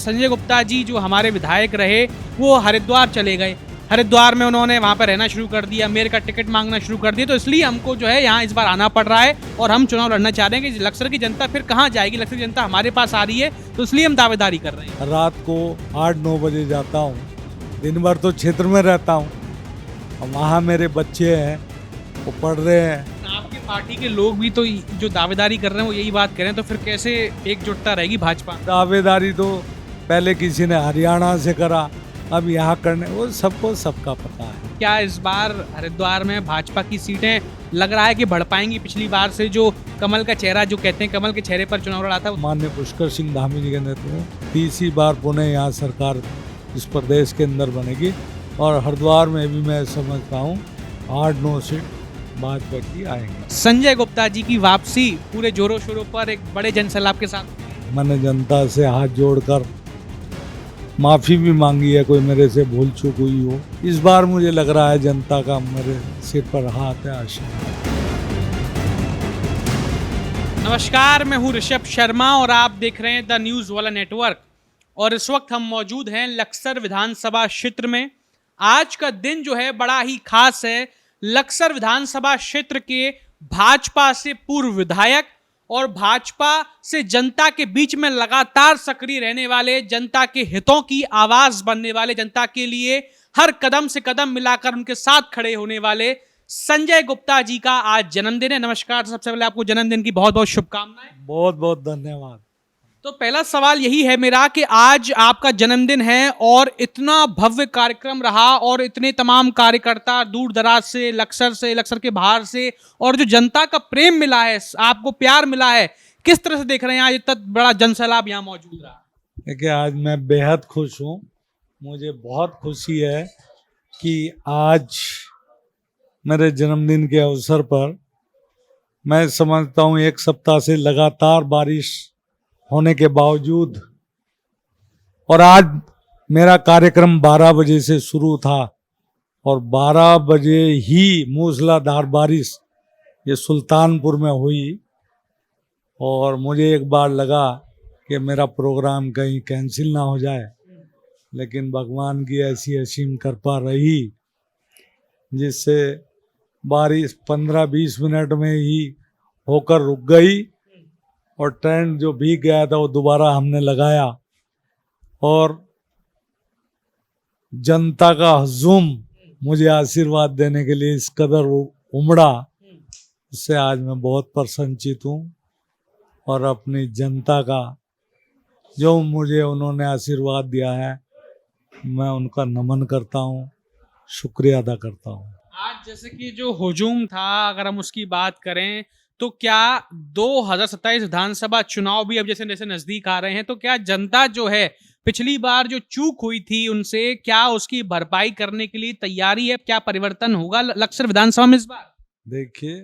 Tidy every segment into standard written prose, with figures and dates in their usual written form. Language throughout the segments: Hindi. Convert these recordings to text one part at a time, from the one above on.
संजय गुप्ता जी जो हमारे विधायक रहे वो हरिद्वार चले गए। हरिद्वार में उन्होंने वहाँ पर रहना शुरू कर दिया, मेयर का टिकट मांगना शुरू कर दिया। तो इसलिए हमको जो है यहाँ इस बार आना पड़ रहा है और हम चुनाव लड़ना चाह रहे हैं कि लक्सर की जनता फिर कहाँ जाएगी। लक्सर की जनता हमारे पास आ रही है, तो इसलिए हम दावेदारी कर रहे हैं। रात को 8-9 बजे जाता हूँ, दिन भर तो क्षेत्र में रहता हूँ। वहाँ मेरे बच्चे हैं, वो पढ़ रहे हैं। आपकी पार्टी के लोग भी तो जो दावेदारी कर रहे हैं वो यही बात कर रहे हैं, तो फिर कैसे एकजुटता रहेगी भाजपा? दावेदारी तो पहले किसी ने हरियाणा से करा, अब यहाँ करने, वो सबको सबका पता है। क्या इस बार हरिद्वार में भाजपा की सीटें लग रहा है कि बढ़ पाएंगी? पिछली बार से जो कमल का चेहरा, जो कहते हैं कमल के चेहरे पर चुनाव लड़ा था, माननीय पुष्कर सिंह धामी जी के नेतृत्व में तीसरी बार पुनः यहाँ सरकार इस प्रदेश के अंदर बनेगी और हरिद्वार में भी मैं समझता हूँ 8-9 सीट भाजपा की आएंगे। संजय गुप्ता जी की वापसी पूरे जोरों शोरों पर एक बड़े जनसैलाब के साथ। मैंने जनता से हाथ जोड़कर माफी भी मांगी है, कोई मेरे से भूल चूक हुई हो। इस बार मुझे लग रहा है जनता का मेरे सिर पर हाथ है, आशीर्वाद। नमस्कार, मैं हूं ऋषभ शर्मा और आप देख रहे हैं द न्यूज वाला नेटवर्क। और इस वक्त हम मौजूद हैं लक्सर विधानसभा क्षेत्र में। आज का दिन जो है बड़ा ही खास है। लक्सर विधानसभा क्षेत्र के भाजपा से पूर्व विधायक और भाजपा से जनता के बीच में लगातार सक्रिय रहने वाले, जनता के हितों की आवाज बनने वाले, जनता के लिए हर कदम से कदम मिलाकर उनके साथ खड़े होने वाले संजय गुप्ता जी का आज जन्मदिन है। नमस्कार, सबसे पहले आपको जन्मदिन की बहुत बहुत शुभकामनाएं। बहुत बहुत धन्यवाद। तो पहला सवाल यही है मेरा कि आज आपका जन्मदिन है और इतना भव्य कार्यक्रम रहा और इतने तमाम कार्यकर्ता दूर दराज से, लक्सर के बाहर से, और जो जनता का प्रेम मिला है, आपको प्यार मिला है, किस तरह से देख रहे हैं आज इतना बड़ा जनसैलाब यहाँ मौजूद रहा? देखिए, आज मैं बेहद खुश हूँ। मुझे बहुत खुशी है कि आज मेरे जन्मदिन के अवसर पर मैं समझता हूँ 1 सप्ताह से लगातार बारिश होने के बावजूद, और आज मेरा कार्यक्रम 12 बजे से शुरू था और 12 बजे ही मूसलाधार बारिश ये सुल्तानपुर में हुई और मुझे एक बार लगा कि मेरा प्रोग्राम कहीं कैंसिल ना हो जाए, लेकिन भगवान की ऐसी असीम कृपा रही जिससे बारिश 15-20 मिनट में ही होकर रुक गई और ट्रेंड जो भीग गया था वो दोबारा हमने लगाया और जनता का हुजूम मुझे आशीर्वाद देने के लिए इस कदर उमड़ा, उससे आज मैं बहुत प्रसन्नचित हूँ। और अपनी जनता का जो मुझे उन्होंने आशीर्वाद दिया है, मैं उनका नमन करता हूँ, शुक्रिया अदा करता हूँ। आज जैसे कि जो हुजूम था, अगर हम उसकी बात करें तो क्या 2027 विधानसभा चुनाव भी अब जैसे जैसे नजदीक आ रहे हैं, तो क्या जनता जो है पिछली बार जो चूक हुई थी उनसे, क्या उसकी भरपाई करने के लिए तैयारी है? क्या परिवर्तन होगा लक्सर विधानसभा में इस बार? देखिए,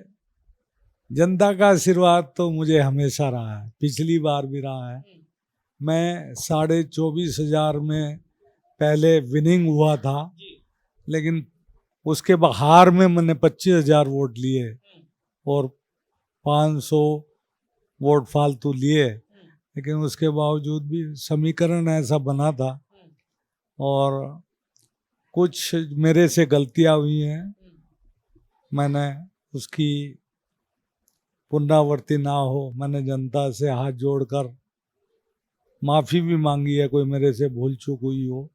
जनता का आशीर्वाद तो मुझे हमेशा रहा है, पिछली बार भी रहा है। मैं 24,500 में पहले विनिंग हुआ था, लेकिन उसके हार में मैंने 25,000 वोट लिए और 500 वोट फालतू लिए, लेकिन उसके बावजूद भी समीकरण ऐसा बना था और कुछ मेरे से गलतियां हुई हैं, मैंने उसकी पुनरावृत्ति ना हो, मैंने जनता से हाथ जोड़कर माफ़ी भी मांगी है, कोई मेरे से भूल चूक हुई हो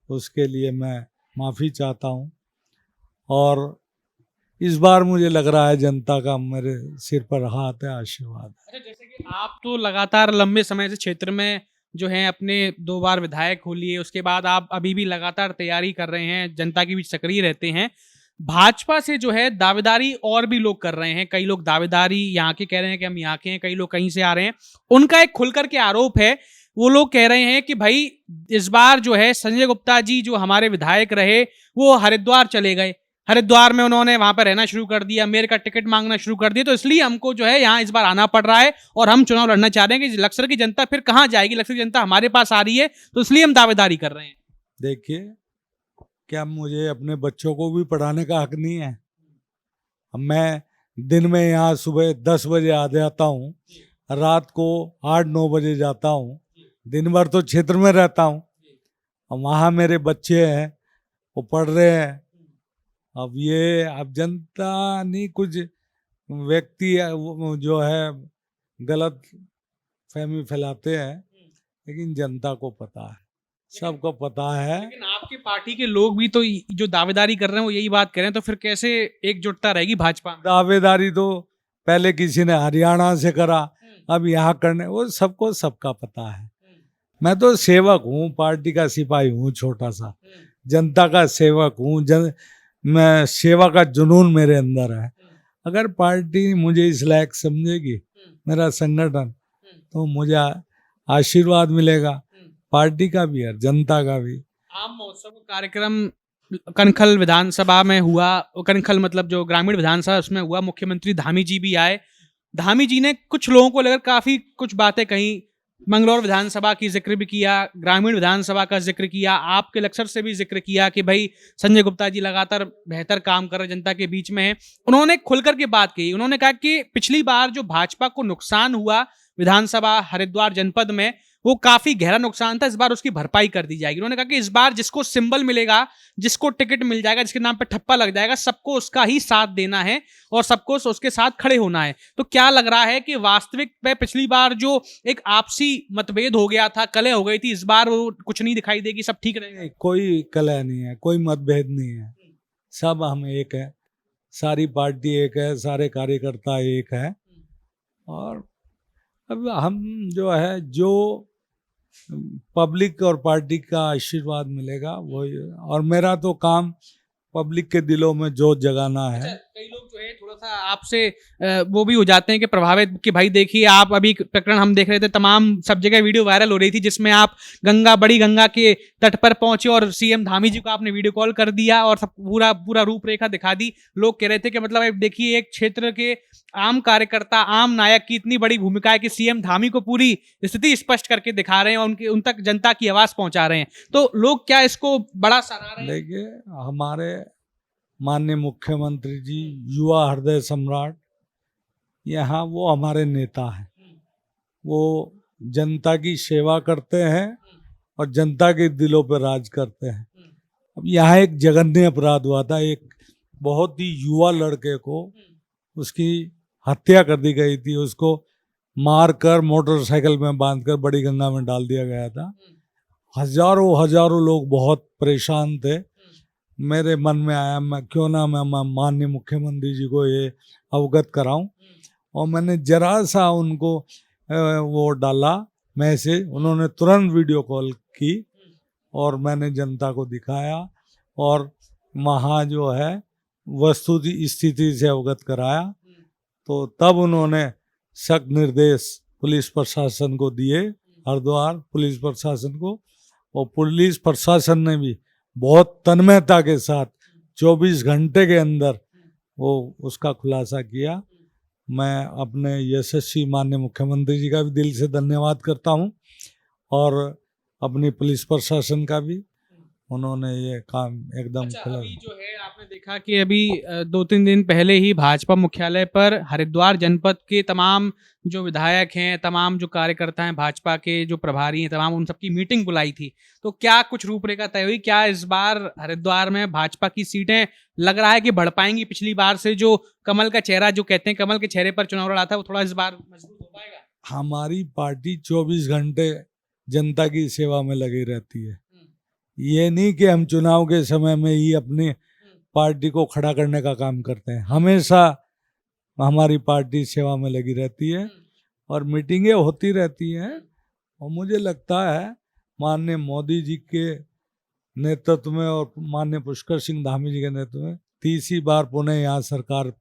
उसके लिए मैं माफ़ी चाहता हूँ। और इस बार मुझे लग रहा है जनता का मेरे सिर पर हाथ है, आशीर्वाद। अच्छा, जैसे कि आप तो लगातार लंबे समय से क्षेत्र में जो हैं अपने 2 बार विधायक हो लिए, उसके बाद आप अभी भी लगातार तैयारी कर रहे हैं, जनता के बीच सक्रिय रहते हैं। भाजपा से जो है दावेदारी और भी लोग कर रहे हैं, कई लोग दावेदारी यहाँ के कह रहे हैं कि हम यहाँ के हैं, कई लोग कहीं से आ रहे हैं। उनका एक खुलकर के आरोप है, वो लोग कह रहे हैं कि भाई इस बार जो है संजय गुप्ता जी जो हमारे विधायक रहे वो हरिद्वार चले गए। हरिद्वार में उन्होंने वहां पर रहना शुरू कर दिया, मेयर का टिकट मांगना शुरू कर दिया। तो इसलिए हमको जो है यहाँ इस बार आना पड़ रहा है और हम चुनाव लड़ना चाह रहे हैं कि लक्सर की जनता फिर कहाँ जाएगी। लक्सर की जनता हमारे पास आ रही है, तो इसलिए हम दावेदारी कर रहे हैं। देखिए, क्या मुझे अपने बच्चों को भी पढ़ाने का हक नहीं है? मैं दिन में यहाँ सुबह 10 बजे आ जाता हूँ, रात को 8-9 बजे जाता हूँ, दिन भर तो क्षेत्र में रहता हूँ, और वहाँ मेरे बच्चे हैं, वो पढ़ रहे हैं। अब जनता नहीं, कुछ व्यक्ति जो है गलत फहमी फैलाते हैं, लेकिन जनता को पता है, सबको पता है। लेकिन आपकी पार्टी के लोग भी तो जो दावेदारी कर रहे हैं वो यही बात कर रहे हैं, तो फिर कैसे एकजुटता रहेगी भाजपा में? दावेदारी तो पहले किसी ने हरियाणा से करा, अब यहाँ करने, वो सबको सबका पता है। मैं तो सेवक हूँ, पार्टी का सिपाही हूँ, छोटा सा जनता का सेवक हूँ। मैं सेवा का जुनून मेरे अंदर है। अगर पार्टी मुझे इस लायक समझेगी, मेरा संगठन, तो मुझे आशीर्वाद मिलेगा, पार्टी का भी और जनता का भी। आम महोत्सव का कार्यक्रम कनखल विधानसभा में हुआ, कनखल मतलब जो ग्रामीण विधानसभा उसमें हुआ, मुख्यमंत्री धामी जी भी आए। धामी जी ने कुछ लोगों को लेकर काफी कुछ बातें कही, मंगलौर विधानसभा की जिक्र भी किया, ग्रामीण विधानसभा का जिक्र किया, आपके लक्ष्य से भी जिक्र किया कि भाई संजय गुप्ता जी लगातार बेहतर काम कर रहे, जनता के बीच में है। उन्होंने खुलकर के बात की, उन्होंने कहा कि पिछली बार जो भाजपा को नुकसान हुआ विधानसभा हरिद्वार जनपद में, वो काफी गहरा नुकसान था, इस बार उसकी भरपाई कर दी जाएगी। उन्होंने कहा कि इस बार जिसको सिंबल मिलेगा, जिसको टिकट मिल जाएगा, जिसके नाम पे ठप्पा लग जाएगा, सबको उसका ही साथ देना है और सबको उसके साथ खड़े होना है। तो क्या लग रहा है कि वास्तविक में पिछली बार जो एक आपसी मतभेद हो गया था, कलह हो गई थी, इस बार वो कुछ नहीं दिखाई देगी, सब ठीक रहेगा? कोई कलह नहीं है, कोई मतभेद नहीं है, सब हम एक है, सारी पार्टी एक है, सारे कार्यकर्ता एक है। और अब हम जो है, जो पब्लिक और पार्टी का आशीर्वाद मिलेगा वही, और मेरा तो काम पब्लिक के दिलों में जोत जगाना है। कई लोग जो है थोड़ा सा आपसे वो भी हो जाते हैं कि प्रभावित, कि भाई देखिए आप अभी प्रकरण हम देख रहे थे, तमाम सब जगह वीडियो वायरल हो रही थी जिसमें आप बड़ी गंगा के तट पर पहुंचे और सीएम धामी जी को आपने वीडियो कॉल कर दिया और सब पूरा रूपरेखा दिखा दी। लोग कह रहे थे कि मतलब अब देखिए एक क्षेत्र के आम कार्यकर्ता, आम नायक की इतनी बड़ी भूमिका है कि सीएम धामी को पूरी स्थिति स्पष्ट करके दिखा रहे हैं और उन तक जनता की आवाज पहुंचा रहे हैं। तो लोग क्या इसको बड़ा सराह रहे हैं? देखिए, हमारे माननीय मुख्यमंत्री जी, युवा हृदय सम्राट, यहाँ वो हमारे नेता हैं, वो जनता की सेवा करते हैं और जनता के दिलों पर राज करते हैं। अब यहाँ एक जघन्य अपराध हुआ था, एक बहुत ही युवा लड़के को उसकी हत्या कर दी गई थी, उसको मारकर मोटरसाइकिल में बांधकर बड़ी गंगा में डाल दिया गया था। हजारों लोग बहुत परेशान थे। मेरे मन में आया, मैं क्यों ना मैं माननीय मुख्यमंत्री जी को ये अवगत कराऊं, और मैंने जरा सा उनको वो डाला मैसेज, उन्होंने तुरंत वीडियो कॉल की और मैंने जनता को दिखाया और वहाँ जो है वस्तु स्थिति से अवगत कराया। तो तब उन्होंने सख्त निर्देश पुलिस प्रशासन को दिए, हरिद्वार पुलिस प्रशासन को, और पुलिस प्रशासन ने भी बहुत तन्मयता के साथ 24 घंटे के अंदर वो उसका खुलासा किया। मैं अपने यशस्वी माननीय मुख्यमंत्री जी का भी दिल से धन्यवाद करता हूं और अपनी पुलिस प्रशासन का भी, उन्होंने ये काम एकदम अभी जो है आपने देखा कि अभी 2-3 दिन पहले ही भाजपा मुख्यालय पर हरिद्वार जनपद के तमाम जो विधायक हैं, तमाम जो कार्यकर्ता हैं, भाजपा के जो प्रभारी हैं, तमाम उन सबकी मीटिंग बुलाई थी। तो क्या कुछ रूपरेखा तय हुई? क्या इस बार हरिद्वार में भाजपा की सीटें लग रहा है कि बढ़ पाएंगी? पिछली बार से जो कमल का चेहरा, जो कहते हैं कमल के चेहरे पर चुनाव लड़ा था, वो थोड़ा इस बार मजबूत हो पाएगा? हमारी पार्टी 24 घंटे जनता की सेवा में लगी रहती है। ये नहीं कि हम चुनाव के समय में ही अपनी पार्टी को खड़ा करने का काम करते हैं, हमेशा हमारी पार्टी सेवा में लगी रहती है और मीटिंगें होती रहती हैं। और मुझे लगता है माननीय मोदी जी के नेतृत्व में और माननीय पुष्कर सिंह धामी जी के नेतृत्व में तीसरी बार पुनः यहाँ सरकार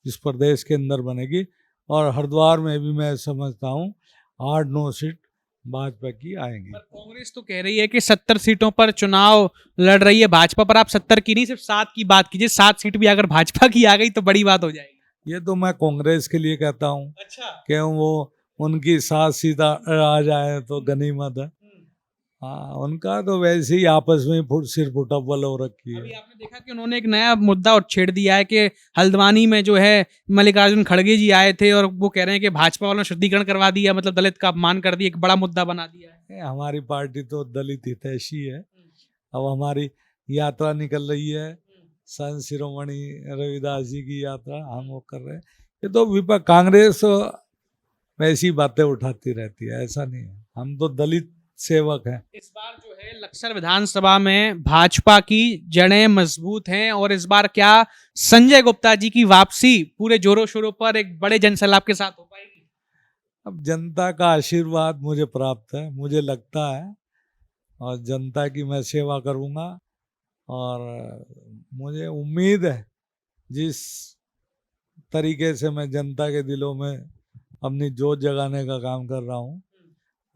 इस प्रदेश के अंदर बनेगी और हरिद्वार में भी मैं समझता हूँ 8-9 सीट भाजपा की आएंगी। कांग्रेस तो कह रही है कि 70 सीटों पर चुनाव लड़ रही है भाजपा, पर आप 70 की नहीं सिर्फ 7 की बात कीजिए। 7 सीट भी अगर भाजपा की आ गई तो बड़ी बात हो जाएगी। ये तो मैं कांग्रेस के लिए कहता हूँ। अच्छा, कि वो उनकी 7 सीट आ जाए तो गनीमत है। हाँ, उनका तो वैसे ही आपस में सिर फुटअव्वल हो रखी अभी है। आपने देखा कि उन्होंने एक नया मुद्दा और छेड़ दिया है कि हल्द्वानी में जो है मल्लिकार्जुन खड़गे जी आए थे और वो कह रहे हैं कि भाजपा वालों ने शुद्धिकरण करवा दिया, मतलब दलित का अपमान कर दिया, एक बड़ा मुद्दा बना दिया है। हमारी पार्टी तो दलित हितैषी है। अब हमारी यात्रा निकल रही है, संत शिरोमणि रविदास जी की यात्रा हम वो कर रहे हैं। ये तो विपक्ष कांग्रेस वैसी बातें उठाती रहती है, ऐसा नहीं है, हम तो दलित सेवक हैं। इस बार जो है लक्सर विधानसभा में भाजपा की जड़ें मजबूत हैं और इस बार क्या संजय गुप्ता जी की वापसी पूरे जोरों शोरों पर एक बड़े जनसैलाब के साथ हो पाएगी? अब जनता का आशीर्वाद मुझे प्राप्त है, मुझे लगता है, और जनता की मैं सेवा करूंगा। और मुझे उम्मीद है जिस तरीके से मैं जनता के दिलों में अपनी जोत जगाने का काम कर रहा हूँ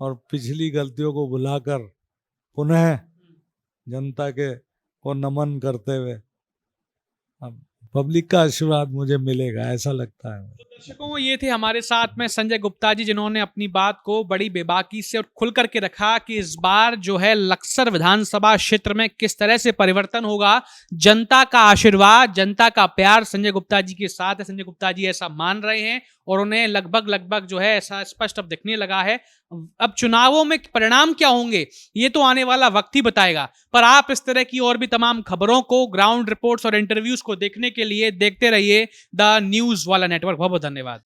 और पिछली गलतियों को भुलाकर पुनः जनता के को नमन करते हुए अब पब्लिक का आशीर्वाद मुझे मिलेगा, ऐसा लगता है। तो दर्शकों, ये थे हमारे साथ में संजय गुप्ता जी, जिन्होंने अपनी बात को बड़ी बेबाकी से और खुल करके रखा कि इस बार जो है लक्सर विधानसभा क्षेत्र में किस तरह से परिवर्तन होगा। जनता का आशीर्वाद, जनता का प्यार संजय गुप्ता जी के साथ है। संजय गुप्ता जी ऐसा मान रहे हैं और उन्हें लगभग जो है ऐसा स्पष्ट अब दिखने लगा है। अब चुनावों में परिणाम क्या होंगे ये तो आने वाला वक्त ही बताएगा, पर आप इस तरह की और भी तमाम खबरों को, ग्राउंड रिपोर्ट्स और इंटरव्यूज को देखने के लिए देखते रहिए द न्यूज वाला नेटवर्क। बहुत बहुत धन्यवाद।